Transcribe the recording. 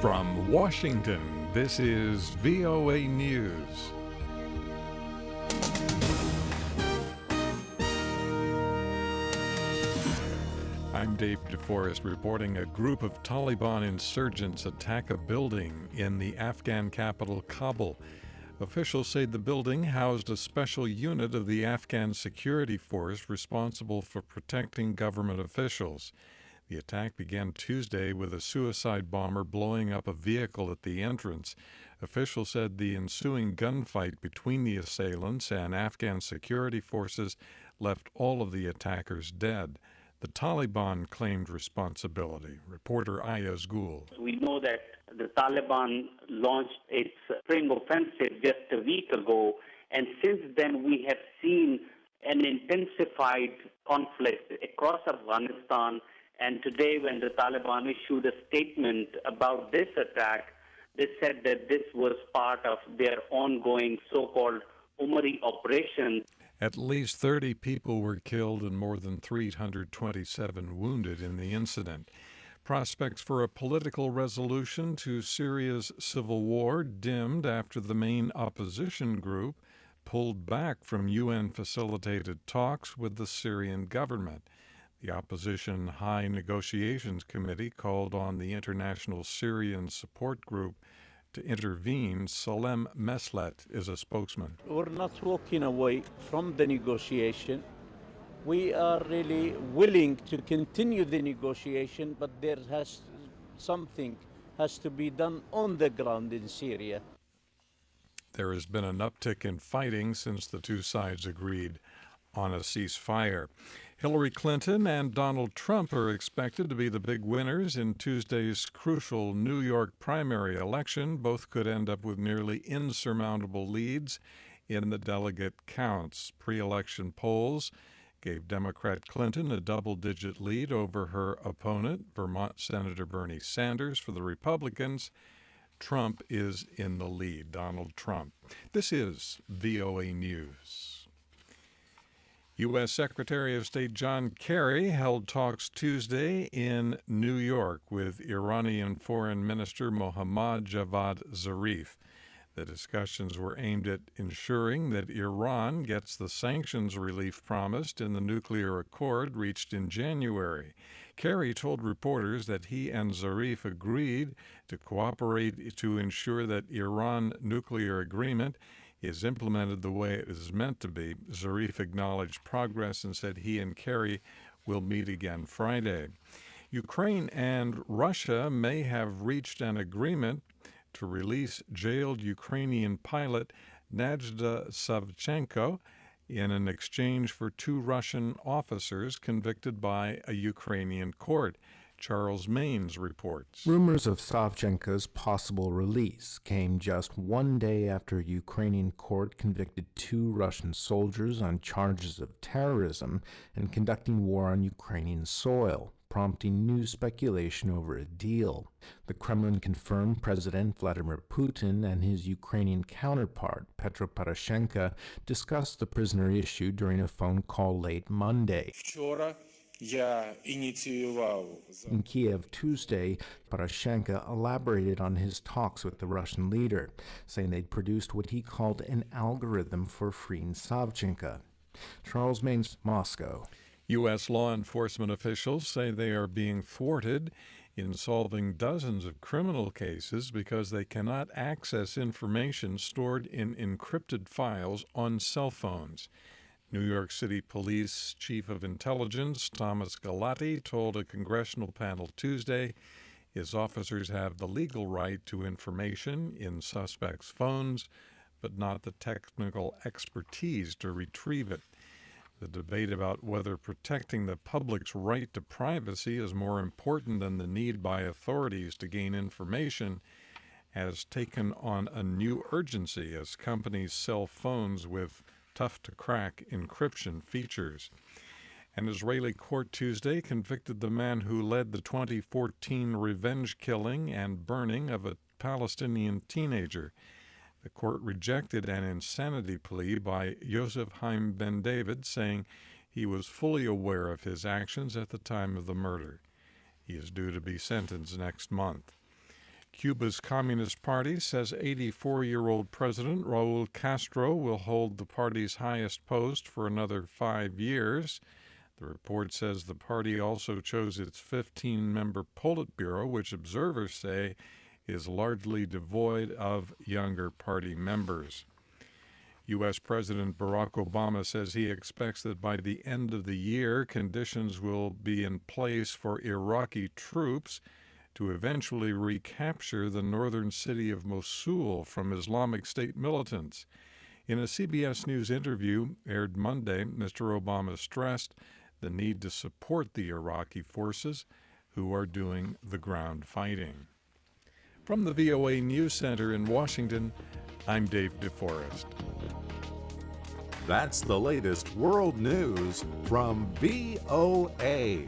From Washington, this is VOA News. I'm David DeForest reporting a group of Taliban insurgents attack a building in the Afghan capital, Kabul. Officials say the building housed a special unit of the Afghan security force responsible for protecting government officials. The attack began Tuesday with a suicide bomber blowing up a vehicle at the entrance. Officials said the ensuing gunfight between the assailants and Afghan security forces left all of the attackers dead. The Taliban claimed responsibility. Reporter Ayaz Gul. We know that the Taliban launched its spring offensive just a week ago, and since then we have seen an intensified conflict across Afghanistan. And today, when the Taliban issued a statement about this attack, they said that this was part of their ongoing so-called Omari Operation. At least 30 people were killed and more than 327 wounded in the incident. Prospects for a political resolution to Syria's civil war dimmed after the main opposition group pulled back from UN-facilitated talks with the Syrian government. The opposition High Negotiations Committee called on the International Syrian Support Group to intervene. Salem Meslet is a spokesman. We're not walking away from the negotiation. We are really willing to continue the negotiation, but something has to be done on the ground in Syria. There has been an uptick in fighting since the two sides agreed on a ceasefire. Hillary Clinton and Donald Trump are expected to be the big winners in Tuesday's crucial New York primary election. Both could end up with nearly insurmountable leads in the delegate counts. Pre-election polls gave Democrat Clinton a double-digit lead over her opponent, Vermont Senator Bernie Sanders. For the Republicans, Trump is in the lead, Donald Trump. This is VOA News. U.S. Secretary of State John Kerry held talks Tuesday in New York with Iranian Foreign Minister Mohammad Javad Zarif. The discussions were aimed at ensuring that Iran gets the sanctions relief promised in the nuclear accord reached in January. Kerry told reporters that he and Zarif agreed to cooperate to ensure that Iran nuclear agreement is implemented the way it is meant to be. Zarif acknowledged progress and said he and Kerry will meet again Friday. Ukraine and Russia may have reached an agreement to release jailed Ukrainian pilot Nadezhda Savchenko in an exchange for two Russian officers convicted by a Ukrainian court. Charles Maines reports. Rumors of Savchenko's possible release came just one day after a Ukrainian court convicted two Russian soldiers on charges of terrorism and conducting war on Ukrainian soil, prompting new speculation over a deal. The Kremlin confirmed President Vladimir Putin and his Ukrainian counterpart, Petro Poroshenko, discussed the prisoner issue during a phone call late Monday. In Kiev Tuesday, Poroshenko elaborated on his talks with the Russian leader, saying they'd produced what he called an algorithm for freeing Savchenko. Charles Maines, Moscow. U.S. law enforcement officials say they are being thwarted in solving dozens of criminal cases because they cannot access information stored in encrypted files on cell phones. New York City Police Chief of Intelligence Thomas Galati told a congressional panel Tuesday his officers have the legal right to information in suspects' phones, but not the technical expertise to retrieve it. The debate about whether protecting the public's right to privacy is more important than the need by authorities to gain information has taken on a new urgency as companies sell phones with tough-to-crack encryption features. An Israeli court Tuesday convicted the man who led the 2014 revenge killing and burning of a Palestinian teenager. The court rejected an insanity plea by Yosef Haim Ben David, saying he was fully aware of his actions at the time of the murder. He is due to be sentenced next month. Cuba's Communist Party says 84-year-old President Raul Castro will hold the party's highest post for another 5 years. The report says the party also chose its 15-member Politburo, which observers say is largely devoid of younger party members. U.S. President Barack Obama says he expects that by the end of the year, conditions will be in place for Iraqi troops to eventually recapture the northern city of Mosul from Islamic State militants. In a CBS News interview aired Monday, Mr. Obama stressed the need to support the Iraqi forces who are doing the ground fighting. From the VOA News Center in Washington, I'm Dave DeForest. That's the latest world news from VOA.